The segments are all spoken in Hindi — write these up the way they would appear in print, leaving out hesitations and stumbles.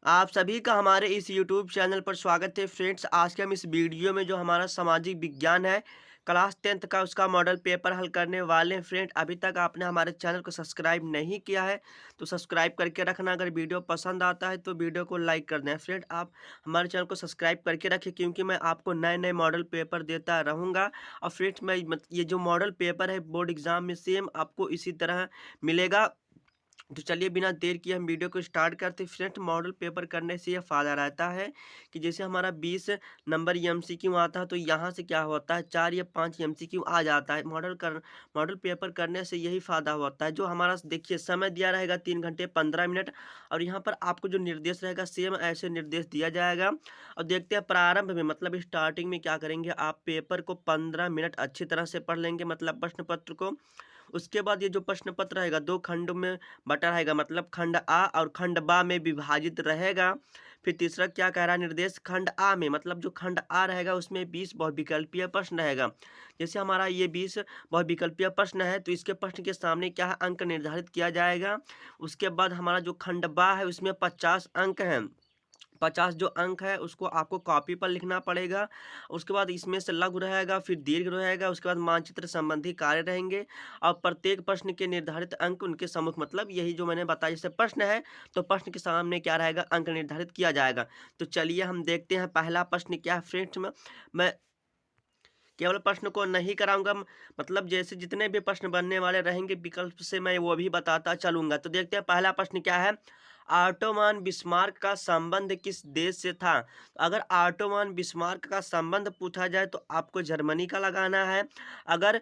आप सभी का हमारे इस यूट्यूब चैनल पर स्वागत है फ्रेंड्स। आज के हम इस वीडियो में जो हमारा सामाजिक विज्ञान है क्लास 10th का उसका मॉडल पेपर हल करने वाले हैं। फ्रेंड, अभी तक आपने हमारे चैनल को सब्सक्राइब नहीं किया है तो सब्सक्राइब करके रखना। अगर वीडियो पसंद आता है तो वीडियो को लाइक कर दें। फ्रेंड, आप हमारे चैनल को सब्सक्राइब करके रखें क्योंकि मैं आपको नए नए मॉडल पेपर देता रहूँगा। और फ्रेंड्स, ये जो मॉडल पेपर है बोर्ड एग्जाम में सेम आपको इसी तरह मिलेगा। तो चलिए बिना देर किए हम वीडियो को स्टार्ट करते हैं। फ्रेंड्स, मॉडल पेपर करने से ये फ़ायदा रहता है कि जैसे हमारा 20 नंबर एमसीक्यू आता है तो यहाँ से क्या होता है 4 या 5 एमसीक्यू आ जाता है। मॉडल पेपर करने से यही फ़ायदा होता है। जो हमारा देखिए समय दिया रहेगा 3 घंटे 15 मिनट, और यहाँ पर आपको जो निर्देश रहेगा सेम ऐसे निर्देश दिया जाएगा। और देखते हैं प्रारंभ में मतलब स्टार्टिंग में क्या करेंगे, आप पेपर को 15 मिनट अच्छी तरह से पढ़ लेंगे मतलब प्रश्न पत्र को। उसके बाद ये जो प्रश्न पत्र रहेगा 2 खंडों में बटा रहेगा मतलब खंड आ और खंड बा में विभाजित रहेगा। फिर तीसरा क्या कह रहा है निर्देश, खंड आ में मतलब जो खंड आ रहेगा उसमें 20 बहुविकल्पीय प्रश्न रहेगा। जैसे हमारा ये 20 बहुविकल्पीय प्रश्न है तो इसके प्रश्न के सामने क्या है अंक निर्धारित किया जाएगा। उसके बाद हमारा जो खंड बा है उसमें 50 अंक हैं। 50 जो अंक है उसको आपको कॉपी पर लिखना पड़ेगा। उसके बाद इसमें से लघु रहेगा, फिर दीर्घ रहेगा, उसके बाद मानचित्र संबंधी कार्य रहेंगे और प्रत्येक प्रश्न के निर्धारित अंक उनके सम्मुख मतलब यही जो मैंने बताया जैसे प्रश्न है तो प्रश्न के सामने क्या रहेगा अंक निर्धारित किया जाएगा। तो चलिए हम देखते हैं पहला प्रश्न क्या है। फ्रेंड्स, में मैं केवल प्रश्न को नहीं कराऊंगा, मतलब जैसे जितने भी प्रश्न बनने वाले रहेंगे विकल्प से मैं वो भी बताता चलूंगा। तो देखते हैं पहला प्रश्न क्या है, ऑटोमान बिस्मार्क का संबंध किस देश से था। अगर ऑटोमान बिस्मार्क का संबंध पूछा जाए तो आपको जर्मनी का लगाना है। अगर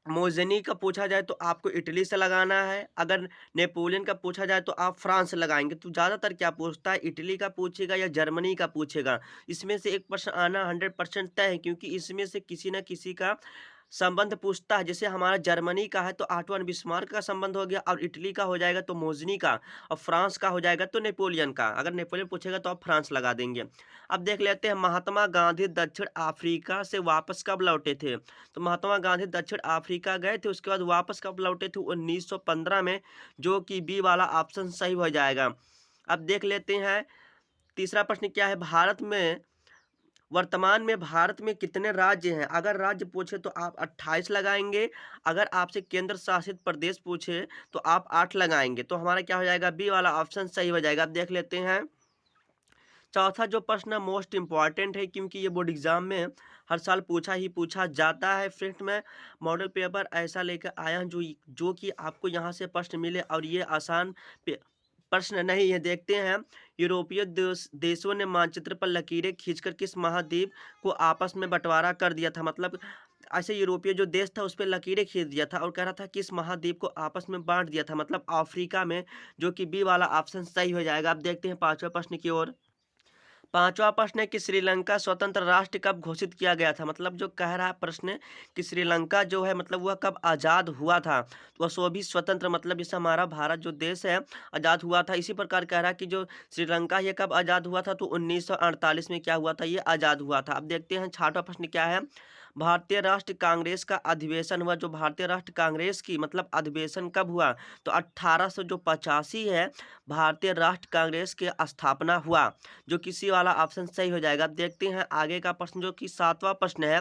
मोज़नी का पूछा जाए तो आपको इटली से लगाना है। अगर नेपोलियन का पूछा जाए तो आप फ्रांस से लगाएंगे। तो ज़्यादातर क्या पूछता है, इटली का पूछेगा या जर्मनी का पूछेगा। इसमें से एक प्रश्न आना 100% तय है क्योंकि इसमें से किसी न किसी का संबंध पूछता है। जैसे हमारा जर्मनी का है तो ऑटोवन बिस्मार्क का संबंध हो गया, और इटली का हो जाएगा तो मोज़नी का, और फ्रांस का हो जाएगा तो नेपोलियन का। अगर नेपोलियन पूछेगा तो आप फ्रांस लगा देंगे। अब देख लेते हैं महात्मा गांधी दक्षिण अफ्रीका से वापस कब लौटे थे। तो महात्मा गांधी दक्षिण अफ्रीका गए थे, उसके बाद वापस कब लौटे थे 1915 में, जो कि बी वाला ऑप्शन सही हो जाएगा। अब देख लेते हैं तीसरा प्रश्न क्या है, भारत में वर्तमान में भारत में कितने राज्य हैं। अगर राज्य पूछे तो आप 28 लगाएंगे। अगर आपसे केंद्र शासित प्रदेश पूछे तो आप 8 लगाएंगे। तो हमारा क्या हो जाएगा बी वाला ऑप्शन सही हो जाएगा। अब देख लेते हैं चौथा जो प्रश्न मोस्ट इम्पॉर्टेंट है क्योंकि ये बोर्ड एग्जाम में हर साल पूछा ही पूछा जाता है। फ्रेंड, मैं मॉडल पेपर ऐसा लेकर आया हूँ जो कि आपको यहाँ से प्रश्न मिले और ये आसान प्रश्न नहीं है। देखते हैं यूरोपीय देशों ने मानचित्र पर लकीरें खींचकर किस महाद्वीप को आपस में बंटवारा कर दिया था। मतलब ऐसे यूरोपीय जो देश था उस पर लकीरें खींच दिया था और कह रहा था किस महाद्वीप को आपस में बांट दिया था मतलब अफ्रीका में, जो कि बी वाला ऑप्शन सही हो जाएगा। अब देखते हैं पांचवा प्रश्न की ओर। पांचवा प्रश्न है कि श्रीलंका स्वतंत्र राष्ट्र कब घोषित किया गया था। मतलब जो कह रहा है प्रश्न कि श्रीलंका जो है मतलब वह कब आज़ाद हुआ था। तो वह सो भी स्वतंत्र मतलब जैसे हमारा भारत जो देश है आज़ाद हुआ था, इसी प्रकार कह रहा है कि जो श्रीलंका ये कब आज़ाद हुआ था तो 1948 में क्या हुआ था ये आज़ाद हुआ था। अब देखते हैं छठवां प्रश्न क्या है, भारतीय राष्ट्र कांग्रेस का अधिवेशन हुआ। जो भारतीय राष्ट्र कांग्रेस की मतलब अधिवेशन कब हुआ तो 1885 है भारतीय राष्ट्र कांग्रेस की स्थापना हुआ, जो किसी वाला ऑप्शन सही हो जाएगा। अब देखते हैं आगे का प्रश्न जो कि सातवां प्रश्न है,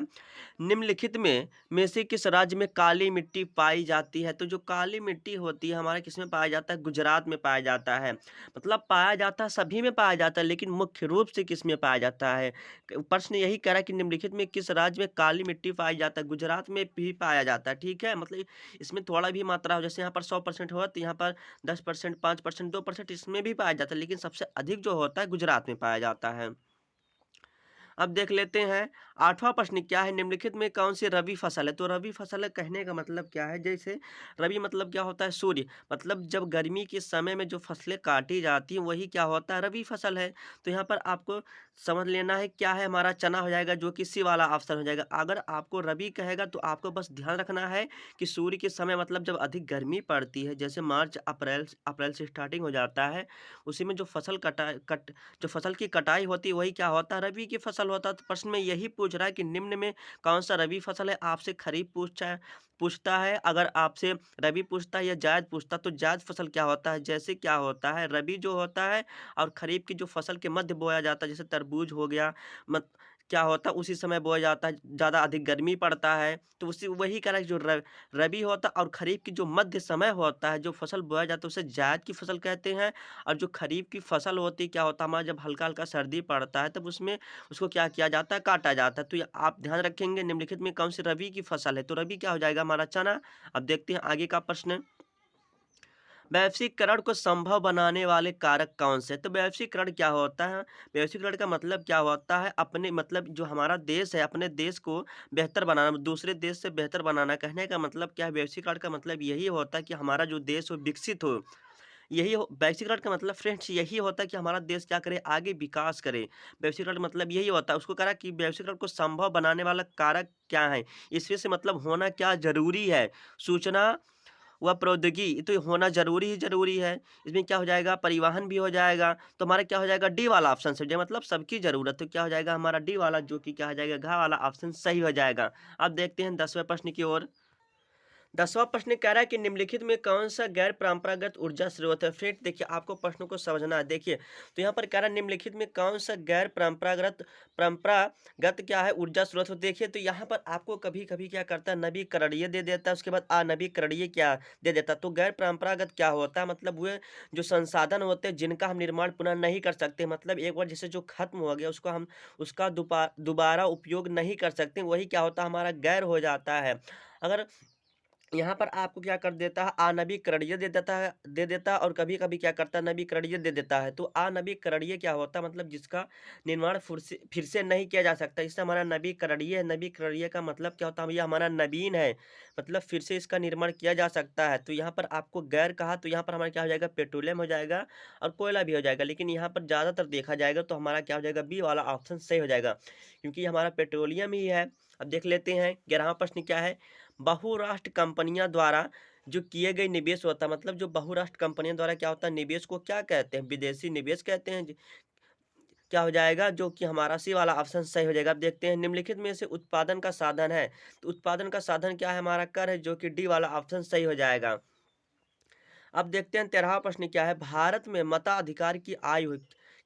निम्नलिखित में से किस राज्य में काली मिट्टी पाई जाती है। तो जो काली मिट्टी होती है हमारे किस में पाया जाता है, गुजरात में पाया जाता है। मतलब पाया जाता है सभी में पाया जाता है लेकिन मुख्य रूप से किस में पाया जाता है। प्रश्न यही कह रहा है कि निम्नलिखित में किस राज्य में काली मिट्टी पाई जाता है, गुजरात में भी पाया जाता है। ठीक है, मतलब इसमें थोड़ा भी मात्रा हो, जैसे यहाँ पर 100% हुआ तो यहाँ पर 10%, 5%, 2% इसमें भी पाया जाता है, लेकिन सबसे अधिक जो होता है गुजरात में पाया जाता है। अब देख लेते हैं आठवां प्रश्न क्या है, निम्नलिखित में कौन सी रबी फसल है। तो रबी फसल है कहने का मतलब क्या है, जैसे रबी मतलब क्या होता है सूर्य, मतलब जब गर्मी के समय में जो फसलें काटी जाती हैं वही क्या होता है रबी फसल है। तो यहाँ पर आपको समझ लेना है क्या है, हमारा चना हो जाएगा जो कि सी वाला ऑप्शन हो जाएगा। अगर आपको रबी कहेगा तो आपको बस ध्यान रखना है कि सूर्य के समय मतलब जब अधिक गर्मी पड़ती है, जैसे मार्च अप्रैल से स्टार्टिंग हो जाता है, उसी में जो फसल की कटाई होती है वही क्या होता है रबी की फसल फसल होता है? तो प्रश्न में यही पूछ रहा है कि निम्न में कौन सा रबी फसल है? आपसे खरीफ पूछता है। अगर आपसे रबी पूछता है या जायद पूछता है, तो जायद फसल क्या होता है? जैसे क्या होता है, रबी जो होता है और खरीफ की जो फसल के मध्य बोया जाता है, जैसे तरबूज हो गया, मत क्या होता है उसी समय बोया जाता है, ज़्यादा अधिक गर्मी पड़ता है, तो उसी वही कह रहा है जो रबी होता है और खरीफ की जो मध्य समय होता है, जो फसल बोया जाता है उसे जायद की फसल कहते हैं। और जो खरीफ की फसल होती है, क्या होता है, हमारा जब हल्का-हल्का सर्दी पड़ता है, तब उसमें उसको क्या किया जाता है, काटा जाता है। तो ये आप ध्यान रखेंगे निम्नलिखित में कौन सी रबी की फसल है? तो रबी क्या हो जाएगा हमारा? चना। अब देखते हैं आगे का प्रश्न। वैश्वीकरण को संभव बनाने वाले कारक कौन से? तो वैश्वीकरण क्या होता है? वैश्वीकरण का मतलब क्या होता है? अपने मतलब जो हमारा देश है, अपने देश को बेहतर बनाना, दूसरे देश से बेहतर बनाना। कहने का मतलब क्या है? वैश्वीकरण का मतलब यही होता है कि हमारा जो देश हो विकसित हो। यही हो वैश्वीकरण का मतलब फ्रेंड्स यही होता है कि हमारा देश क्या करे, आगे विकास करे। वैश्वीकरण मतलब यही होता है। उसको कहा कि वैश्वीकरण को संभव बनाने वाला कारक क्या है? इसमें से मतलब होना क्या ज़रूरी है? सूचना व प्रौद्योगिकी तो ये होना ज़रूरी ही ज़रूरी है। इसमें क्या हो जाएगा, परिवहन भी हो जाएगा। तो हमारा क्या हो जाएगा, डी वाला ऑप्शन सही हो जाएगा, मतलब सबकी ज़रूरत। तो क्या हो जाएगा हमारा डी वाला, जो कि क्या हो जाएगा, घ वाला ऑप्शन सही हो जाएगा। अब देखते हैं 10वें प्रश्न की ओर। 10वां प्रश्न कह रहा है कि निम्नलिखित में कौन सा गैर परंपरागत ऊर्जा स्रोत है? फ्रेंड देखिए, आपको प्रश्न को समझना है। देखिए, तो यहाँ पर कह रहा है निम्नलिखित में कौन सा गैर परंपरागत परंपरागत क्या है ऊर्जा स्रोत? तो देखिए, तो यहाँ पर आपको कभी कभी क्या करता है, नवीकरणीय दे देता है, उसके बाद अनवीकरणीय क्या दे देता है। तो गैर परंपरागत क्या होता है, मतलब वे जो संसाधन होते हैं जिनका हम निर्माण पुनः नहीं कर सकते, मतलब एक बार जैसे जो खत्म हो गया उसको हम उसका दोबारा उपयोग नहीं कर सकते, वही क्या होता है, हमारा गैर हो जाता है। अगर यहाँ पर आपको क्या कर देता है, आणविकरणीय दे देता है, और कभी-कभी क्या करता है, नवीकरणीय दे देता है। तो आणविकरणीय क्या होता है, मतलब जिसका निर्माण फिर से नहीं किया जा सकता, इससे हमारा नवीकरणीय है। नवीकरणीय का मतलब क्या होता है, ये हमारा नवीन है, मतलब फिर से इसका निर्माण किया जा सकता है। तो यहाँ पर आपको गैर कहा, तो यहाँ पर हमारा क्या हो जाएगा, पेट्रोलियम हो जाएगा और कोयला भी हो जाएगा। लेकिन यहाँ पर ज़्यादातर देखा जाएगा तो हमारा क्या हो जाएगा, बी वाला ऑप्शन सही हो जाएगा, क्योंकि हमारा पेट्रोलियम ही है। अब देख लेते हैं 11वां प्रश्न क्या है। बहुराष्ट्र कंपनियां द्वारा जो किए गए निवेश होता है, मतलब जो बहुराष्ट्र कंपनियों द्वारा क्या होता है, निवेश को क्या कहते हैं, विदेशी निवेश कहते हैं। क्या हो जाएगा, जो कि हमारा सी वाला ऑप्शन सही हो जाएगा। अब देखते हैं निम्नलिखित में से उत्पादन का साधन है, तो उत्पादन का साधन क्या है, हमारा कर है, जो कि डी वाला ऑप्शन सही हो जाएगा। अब देखते हैं 13वां प्रश्न क्या है। भारत में मताधिकार की आयु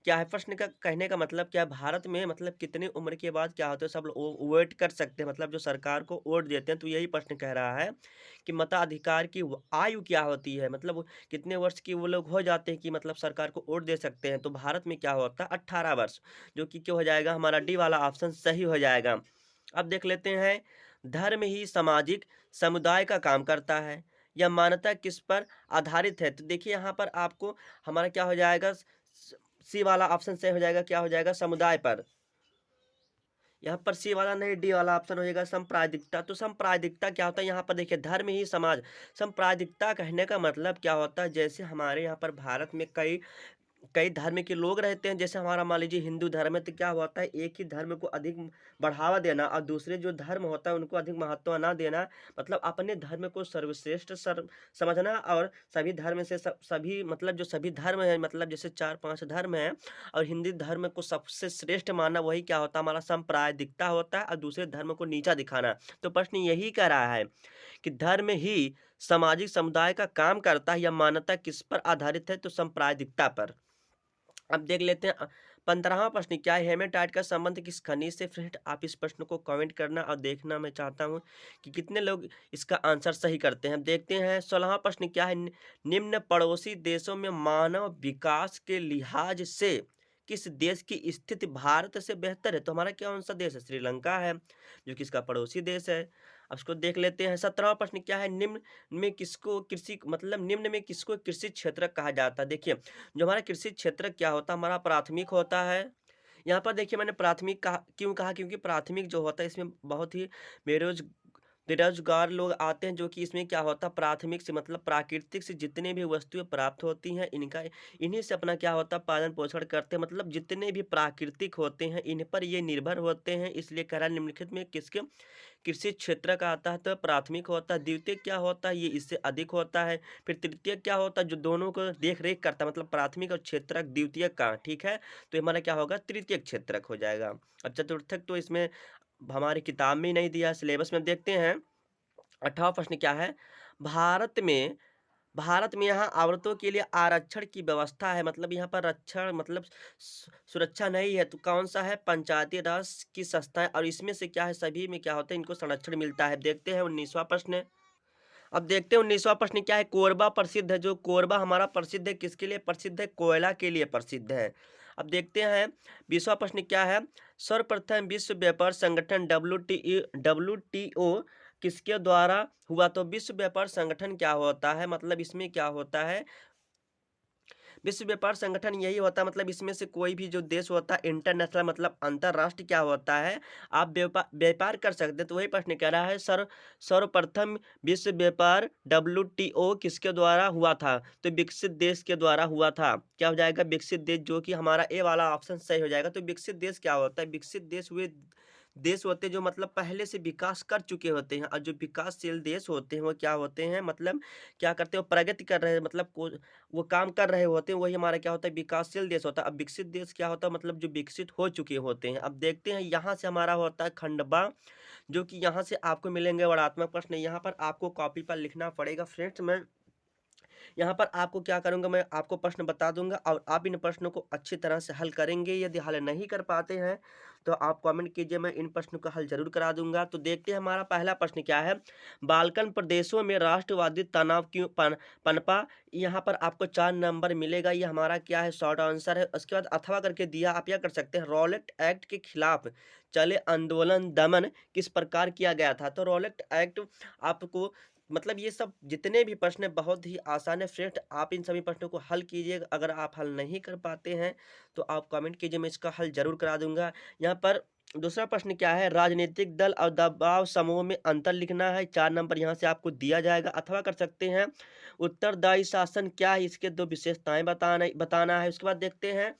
क्या है? प्रश्न का कहने का मतलब क्या है, भारत में मतलब कितनी उम्र के बाद क्या होता है, सब लोग वोट कर सकते हैं, मतलब जो सरकार को वोट देते हैं। तो यही प्रश्न कह रहा है कि मताधिकार की आयु क्या होती है, मतलब कितने वर्ष की वो लोग हो जाते हैं कि मतलब सरकार को वोट दे सकते हैं। तो भारत में क्या होता है, 18 वर्ष, जो कि क्या हो जाएगा, हमारा डी वाला ऑप्शन सही हो जाएगा। अब देख लेते हैं, धर्म ही सामाजिक समुदाय का काम करता है, यह मान्यता किस पर आधारित है? तो देखिए, यहाँ पर आपको हमारा क्या हो जाएगा, सी वाला ऑप्शन सही हो जाएगा, क्या हो जाएगा, समुदाय पर। यहाँ पर सी वाला नहीं, डी वाला ऑप्शन हो जाएगा, सांप्रदायिकता। तो सांप्रदायिकता क्या होता है, यहाँ पर देखिए, धर्म ही समाज। सांप्रदायिकता कहने का मतलब क्या होता है, जैसे हमारे यहाँ पर भारत में कई कई धर्म के लोग रहते हैं। जैसे हमारा मान लीजिए हिंदू धर्म है, तो क्या होता है, एक ही धर्म को अधिक बढ़ावा देना और दूसरे जो धर्म होता है उनको अधिक महत्व ना देना, मतलब अपने धर्म को सर्वश्रेष्ठ समझना। और सभी धर्म से सभी मतलब जो सभी धर्म है, मतलब जैसे 4-5 धर्म है, और हिंदू धर्म को सबसे श्रेष्ठ मानना, वही क्या होता है, हमारा सांप्रदायिकता होता है, और दूसरे धर्म को नीचा दिखाना। तो प्रश्न यही कह रहा है कि धर्म ही सामाजिक समुदाय का काम करता है, यह मान्यता किस पर आधारित है? तो सांप्रदायिकता पर। अब देख लेते हैं 15वां प्रश्न क्या है, हेमेटाइट का संबंध किस खनिज से? फ्रेंड आप इस प्रश्न को कमेंट करना, और देखना मैं चाहता हूं कि कितने लोग इसका आंसर सही करते हैं। अब देखते हैं 16वां प्रश्न क्या है, निम्न पड़ोसी देशों में मानव विकास के लिहाज से किस देश की स्थिति भारत से बेहतर है? तो हमारा कौन सा देश है, श्रीलंका है, जो कि इसका पड़ोसी देश है। अब इसको देख लेते हैं 17वां प्रश्न क्या है, निम्न में किसको कृषि मतलब निम्न में किसको कृषि क्षेत्र कहा जाता है? देखिए, जो हमारा कृषि क्षेत्र क्या होता है, हमारा प्राथमिक होता है। यहाँ पर देखिए, मैंने प्राथमिक कहा, क्यों कहा, क्योंकि प्राथमिक जो होता है इसमें बहुत ही बेरोज बेरोजगार लोग आते हैं, जो कि इसमें क्या होता है प्राथमिक से मतलब प्राकृतिक से जितने भी वस्तुएं प्राप्त होती हैं इनका इन्हीं से अपना क्या होता है पालन पोषण करते हैं, मतलब जितने भी प्राकृतिक होते हैं इन पर ये निर्भर होते हैं। इसलिए कह रहा है निम्नलिखित में किसके कृषि क्षेत्र का आता है, तो प्राथमिक होता है, द्वितीय क्या होता है ये इससे अधिक होता है, फिर तृतीय क्या होता है जो दोनों को देख रेख करता है, मतलब प्राथमिक और क्षेत्रक द्वितीय का, ठीक है। तो ये हमारा क्या होगा तृतीय क्षेत्रक हो जाएगा। और चतुर्थक तो इसमें हमारी किताब में ही नहीं दिया, सिलेबस में देखते हैं। 18वां प्रश्न क्या है, भारत में भारत में यहाँ औरतों के लिए आरक्षण की व्यवस्था है, मतलब यहाँ पर रक्षण मतलब सुरक्षा नहीं है, तो कौन सा है पंचायती राज की संस्थाएं, और इसमें से क्या है सभी में क्या होता है इनको संरक्षण मिलता है। देखते हैं 19वां प्रश्न। अब देखते हैं 19वां प्रश्न क्या है, कोरबा प्रसिद्ध है, जो कोरबा हमारा प्रसिद्ध है किसके लिए प्रसिद्ध है, कोयला के लिए प्रसिद्ध है। अब देखते हैं 20वां प्रश्न क्या है, सर्वप्रथम विश्व व्यापार संगठन WTO किसके द्वारा हुआ, तो विश्व व्यापार संगठन क्या होता है, मतलब इसमें क्या होता है विश्व व्यापार संगठन यही होता है, मतलब इसमें से कोई भी जो देश होता है इंटरनेशनल मतलब अंतरराष्ट्रीय क्या होता है आप व्यापार व्यापार कर सकते हैं। तो वही प्रश्न कह रहा है सर्वप्रथम विश्व व्यापार WTO किसके द्वारा हुआ था, तो विकसित देश के द्वारा हुआ था। क्या हो जाएगा विकसित देश, जो कि हमारा ए वाला ऑप्शन सही हो जाएगा। तो विकसित देश क्या होता है, विकसित देश हुए देश होते हैं जो मतलब पहले से विकास कर चुके होते हैं, और जो विकासशील देश होते हैं वो क्या होते हैं मतलब क्या करते हैं वो प्रगति कर रहे हैं, मतलब वो काम कर रहे होते हैं, वही हमारा क्या होता है विकासशील देश होता है। अब विकसित देश क्या होता है मतलब जो विकसित हो चुके होते हैं। अब देखते हैं यहाँ से हमारा होता है खंडवा, जो कि यहाँ से आपको मिलेंगे वर्णात्मक प्रश्न, यहाँ पर आपको कॉपी पर लिखना पड़ेगा। फ्रेंड्स मैं यहाँ पर आपको क्या करूँगा, मैं आपको प्रश्न बता दूंगा और आप इन प्रश्नों को अच्छी तरह से हल करेंगे। यदि हल नहीं कर पाते हैं तो आप कमेंट कीजिए, मैं इन प्रश्नों का हल जरूर करा दूंगा। तो देखते हैं हमारा पहला प्रश्न क्या है, बाल्कन प्रदेशों में राष्ट्रवादी तनाव क्यों पनपा। यहाँ पर आपको 4 नंबर मिलेगा, ये हमारा क्या है शॉर्ट आंसर है। उसके बाद अथवा करके दिया, आप क्या कर सकते हैं, रॉलेट एक्ट के खिलाफ चले आंदोलन दमन किस प्रकार किया गया था। तो रॉलेट एक्ट आपको मतलब ये सब जितने भी प्रश्न हैं बहुत ही आसान है फ्रेंड, आप इन सभी प्रश्नों को हल कीजिए। अगर आप हल नहीं कर पाते हैं तो आप कमेंट कीजिए, मैं इसका हल जरूर करा दूंगा। यहाँ पर दूसरा प्रश्न क्या है, राजनीतिक दल और दबाव समूह में अंतर लिखना है, 4 नंबर यहाँ से आपको दिया जाएगा। अथवा कर सकते हैं उत्तरदायी शासन क्या है, इसके 2 विशेषताएं बताना है। उसके बाद देखते हैं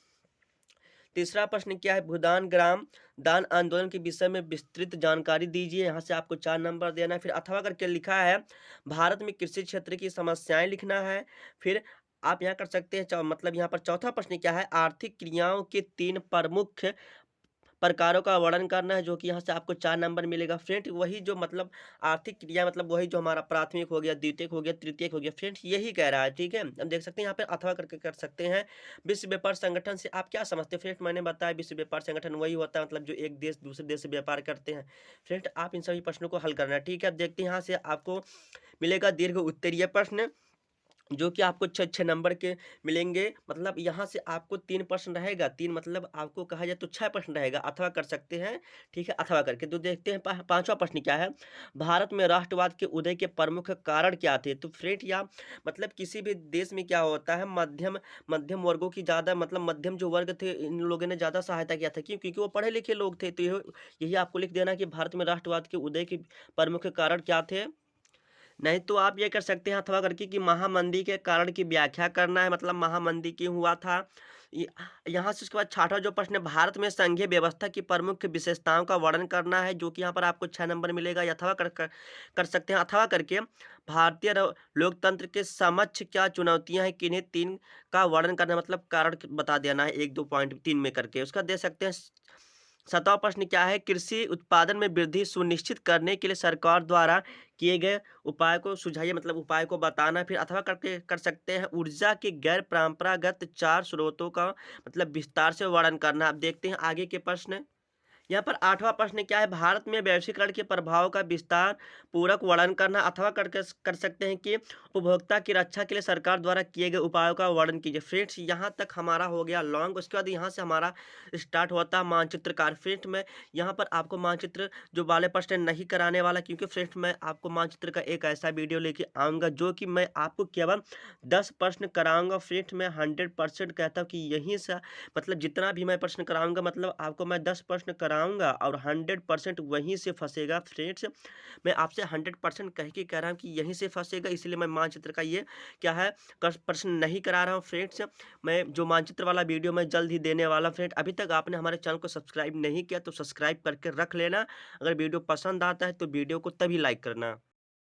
तीसरा प्रश्न क्या है, भूदान ग्राम दान आंदोलन के विषय में विस्तृत जानकारी दीजिए, यहाँ से आपको 4 नंबर देना है। फिर अथवा करके लिखा है भारत में कृषि क्षेत्र की समस्याएं लिखना है। फिर आप यहाँ कर सकते हैं मतलब यहाँ पर चौथा प्रश्न क्या है, आर्थिक क्रियाओं के 3 प्रमुख प्रकारों का वर्णन करना है, जो कि यहाँ से आपको 4 नंबर मिलेगा। फ्रेंड वही जो मतलब आर्थिक क्रिया मतलब वही जो हमारा प्राथमिक हो गया, द्वितीयक हो गया, तृतीयक हो गया, फ्रेंड यही कह रहा है, ठीक है। अब देख सकते हैं यहाँ पे अथवा करके कर सकते हैं। विश्व व्यापार संगठन से आप क्या समझते हैं, फ्रेंड मैंने बताया विश्व व्यापार संगठन वही होता है मतलब जो एक देश दूसरे देश से व्यापार करते हैं। फ्रेंड आप इन सभी प्रश्नों को हल करना है, ठीक है। अब देखते हैं यहाँ से आपको मिलेगा दीर्घ उत्तरीय प्रश्न, जो कि आपको 6 नंबर के मिलेंगे, मतलब यहाँ से आपको 3 प्रश्न रहेगा, 3 मतलब आपको कहा जाए तो 6 प्रश्न रहेगा, अथवा कर सकते हैं, ठीक है। अथवा करके तो देखते हैं पांचवा प्रश्न क्या है, भारत में राष्ट्रवाद के उदय के प्रमुख कारण क्या थे। तो फ्रेंड या मतलब किसी भी देश में क्या होता है मध्यम मध्यम वर्गों की ज़्यादा मतलब मध्यम जो वर्ग थे इन लोगों ने ज़्यादा सहायता किया था, क्यों, क्योंकि वो पढ़े लिखे लोग थे। तो यही आपको लिख देना कि भारत में राष्ट्रवाद के उदय के प्रमुख कारण क्या थे। नहीं तो आप ये कर सकते हैं अथवा करके कि महामंदी के कारण की व्याख्या करना है, मतलब महामंदी क्यों हुआ था। य- यहाँ से उसके बाद छठा जो प्रश्न है, भारत में संघीय व्यवस्था की प्रमुख विशेषताओं का वर्णन करना है, जो कि यहाँ पर आपको 6 नंबर मिलेगा। या अथवा कर सकते हैं अथवा करके भारतीय लोकतंत्र के समक्ष क्या चुनौतियां हैं, किन्हीं 3 का वर्णन करना, मतलब कारण बता देना है 1 2 पॉइंट 3 में करके। उसका दे सकते हैं 7वां प्रश्न क्या है, कृषि उत्पादन में वृद्धि सुनिश्चित करने के लिए सरकार द्वारा किए गए उपाय को सुझाइए, मतलब उपाय को बताना। फिर अथवा करके कर सकते हैं ऊर्जा के गैर परंपरागत 4 स्रोतों का मतलब विस्तार से वर्णन करना। अब देखते हैं आगे के प्रश्न। यहाँ पर 8वां प्रश्न क्या है, भारत में वैश्वीकरण के प्रभाव का विस्तार पूर्वक वर्णन करना। अथवा करके कर सकते हैं कि उपभोक्ता की रक्षा के लिए सरकार द्वारा किए गए उपायों का वर्णन कीजिए। फ्रेंड्स यहाँ तक हमारा हो गया लॉन्ग। उसके बाद यहाँ से हमारा स्टार्ट होता है मानचित्रकार। फ्रेंड्स मैं यहाँ पर आपको मानचित्र जो वाले प्रश्न नहीं कराने वाला, क्योंकि फ्रेंड्स मैं आपको मानचित्र का एक ऐसा वीडियो लेके आऊँगा जो कि मैं आपको केवल 10 प्रश्न कराऊंगा। फ्रेंड्स मैं 100% कहता हूँ कि यहीं से मतलब जितना भी मैं प्रश्न कराऊंगा मतलब आपको मैं 10 प्रश्न कराऊंगा कराऊँगा और 100% वहीं से फँसेगा फ्रेंड्स। मैं आपसे 100% कह के कह रहा हूँ कि यहीं से फँसेगा, इसलिए मैं मानचित्र का ये क्या है प्रश्न नहीं करा रहा हूँ फ्रेंड्स। मैं जो मानचित्र वाला वीडियो मैं जल्द ही देने वाला हूँ फ्रेंड। अभी तक आपने हमारे चैनल को सब्सक्राइब नहीं किया तो सब्सक्राइब करके रख लेना। अगर वीडियो पसंद आता है तो वीडियो को तभी लाइक करना।